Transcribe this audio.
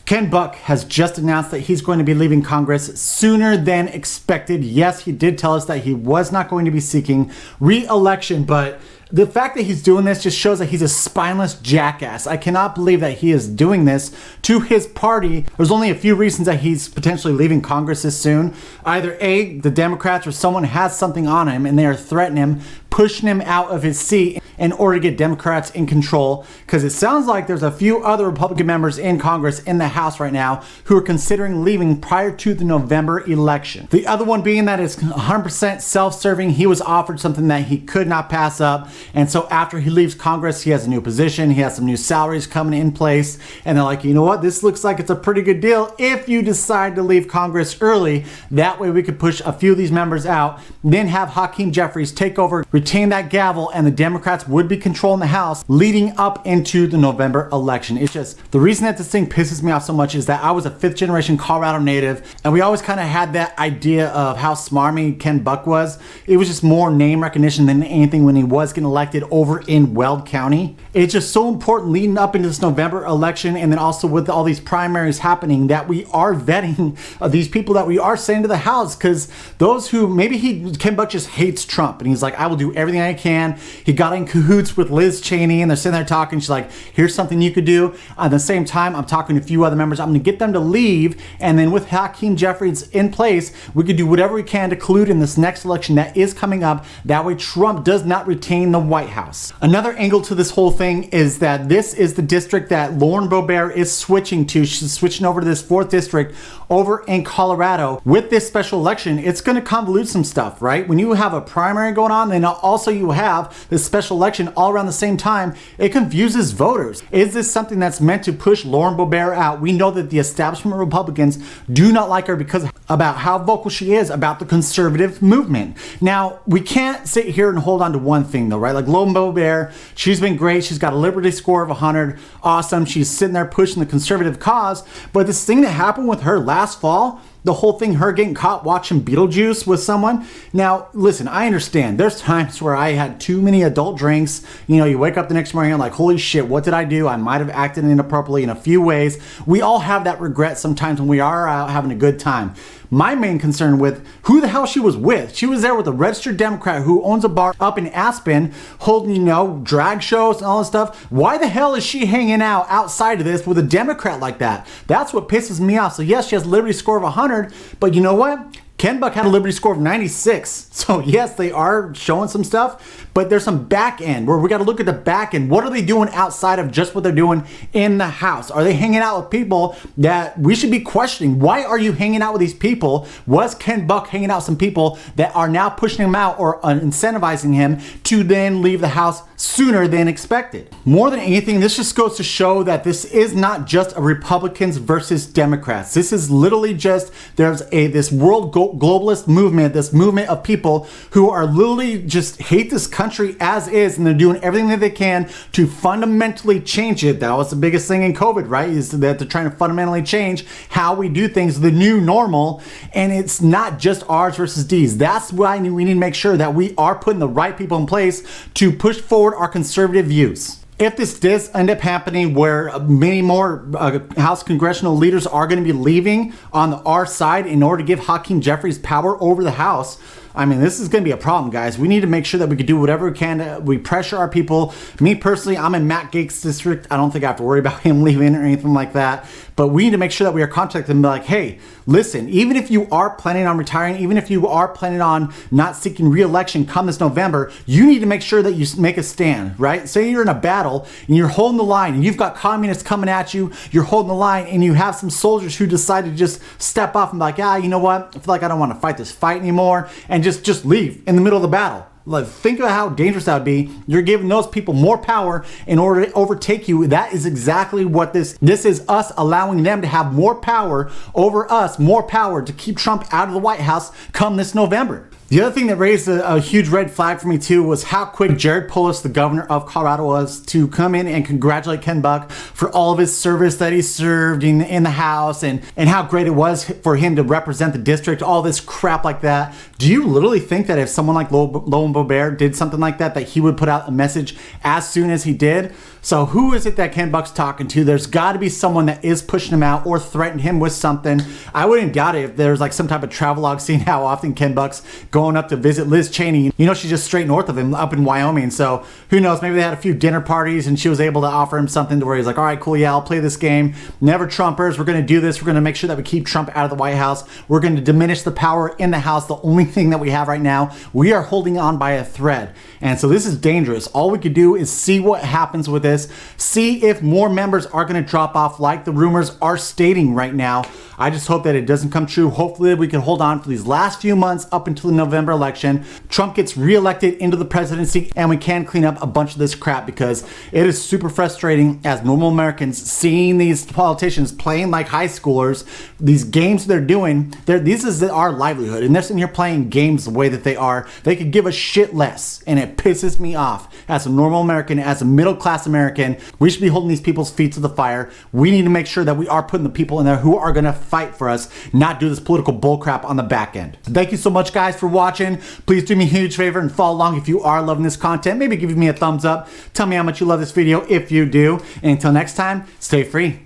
Ken Buck has just announced that he's going to be leaving Congress sooner than expected. Yes, he did tell us that he was not going to be seeking re-election, but the fact that he's doing this just shows that he's a spineless jackass. I cannot believe that he is doing this to his party. There's only a few reasons that he's potentially leaving Congress this soon. Either A, the Democrats or someone has something on him and they are threatening him, pushing him out of his seat in order to get Democrats in control, because it sounds like there's a few other Republican members in Congress in the House right now who are considering leaving prior to the November election. The other one being that it's 100% self-serving. He was offered something that he could not pass up, and so after he leaves Congress, he has a new position, he has some new salaries coming in place, and they're like, you know what, this looks like it's a pretty good deal if you decide to leave Congress early. That way we could push a few of these members out, then have Hakeem Jeffries take over, retain that gavel, and the Democrats would be controlling the House leading up into the November election. It's just, the reason that this thing pisses me off so much is that I was a 5th generation Colorado native, and we always kind of had that idea of how smarmy Ken Buck was. It was just more name recognition than anything when he was getting elected over in Weld County. It's just so important leading up into this November election, and then also with all these primaries happening, that we are vetting these people that we are sending to the House, because those who, maybe Ken Buck just hates Trump, and he's like, I will do everything I can. He got in cahoots with Liz Cheney, and they're sitting there talking. She's like, here's something you could do. At the same time, I'm talking to a few other members. I'm going to get them to leave, and then with Hakeem Jeffries in place, we could do whatever we can to collude in this next election that is coming up. That way Trump does not retain the White House. Another angle to this whole thing is that this is the district that Lauren Boebert is switching to. She's switching over to this 4th district over in Colorado. With this special election, it's going to convolute some stuff, right? When you have a primary going on, then also you have this special election all around the same time, it confuses voters. Is this something that's meant to push Lauren Boebert out? We know that the establishment Republicans do not like her because about how vocal she is about the conservative movement. Now, we can't sit here and hold on to one thing though, right? Like Lauren Boebert, she's been great. She's got a Liberty score of 100. Awesome. She's sitting there pushing the conservative cause. But this thing that happened with her last fall, the whole thing, her getting caught watching Beetlejuice with someone. Now, listen, I understand. There's times where I had too many adult drinks. You know, you wake up the next morning and you're like, holy shit, what did I do? I might have acted inappropriately in a few ways. We all have that regret sometimes when we are out having a good time. My main concern with who the hell she was with. She was there with a registered Democrat who owns a bar up in Aspen holding, you know, drag shows and all this stuff. Why the hell is she hanging out outside of this with a Democrat like that? That's what pisses me off. So yes, she has a Liberty score of 100, but you know what? Ken Buck had a Liberty score of 96. So yes, they are showing some stuff, but there's some back end where we got to look at the back end. What are they doing outside of just what they're doing in the House? Are they hanging out with people that we should be questioning? Why are you hanging out with these people? Was Ken Buck hanging out with some people that are now pushing him out or incentivizing him to then leave the House sooner than expected? More than anything, this just goes to show that this is not just a Republicans versus Democrats. This is literally just, there's this world globalist movement, this movement of people who are literally just hate this country as is, and they're doing everything that they can to fundamentally change it. That was the biggest thing in COVID, right? Is that they're trying to fundamentally change how we do things, the new normal, and it's not just R's versus D's. That's why we need to make sure that we are putting the right people in place to push forward our conservative views. If this does end up happening where many more House congressional leaders are going to be leaving on the R side in order to give Hakeem Jeffries power over the House, I mean, this is going to be a problem, guys. We need to make sure that we can do whatever we can to, we pressure our people. Me personally, I'm in Matt Gaetz' district. I don't think I have to worry about him leaving or anything like that. But we need to make sure that we are contacting them and be like, hey, listen, even if you are planning on retiring, even if you are planning on not seeking re-election come this November, you need to make sure that you make a stand, right? Say you're in a battle and you're holding the line and you've got communists coming at you, you're holding the line, and you have some soldiers who decide to just step off and be like, you know what? I feel like I don't want to fight this fight anymore, and just leave in the middle of the battle. Like, think about how dangerous that would be. You're giving those people more power in order to overtake you. That is exactly what this is, us allowing them to have more power over us, more power to keep Trump out of the White House come this November. The other thing that raised a huge red flag for me too was how quick Jared Polis, the governor of Colorado, was to come in and congratulate Ken Buck for all of his service that he served in the House, and how great it was for him to represent the district, all this crap like that. Do you literally think that if someone like Lauren Boebert did something like that, that he would put out a message as soon as he did? So who is it that Ken Buck's talking to? There's got to be someone that is pushing him out or threatened him with something. I wouldn't doubt it if there's like some type of travelogue scene how often Ken Buck's going up to visit Liz Cheney. You know, she's just straight north of him up in Wyoming. So who knows, maybe they had a few dinner parties and she was able to offer him something to where he's like, all right, cool, yeah, I'll play this game. Never Trumpers. We're going to do this. We're going to make sure that we keep Trump out of the White House. We're going to diminish the power in the House. The only thing that we have right now, we are holding on by a thread. And so this is dangerous. All we could do is see what happens with this, see if more members are going to drop off like the rumors are stating right now. I just hope that it doesn't come true. Hopefully we can hold on for these last few months up until the November election. Trump gets reelected into the presidency and we can clean up a bunch of this crap, because it is super frustrating as normal Americans seeing these politicians playing like high schoolers. These games they're doing, this is our livelihood, and they're sitting here playing games the way that they are. They could give a shit less, and it pisses me off. As a normal American, as a middle class American, we should be holding these people's feet to the fire. We need to make sure that we are putting the people in there who are going to fight for us, not do this political bullcrap on the back end. So thank you so much, guys, for watching. Please do me a huge favor and follow along if you are loving this content. Maybe give me a thumbs up. Tell me how much you love this video if you do. And until next time, stay free.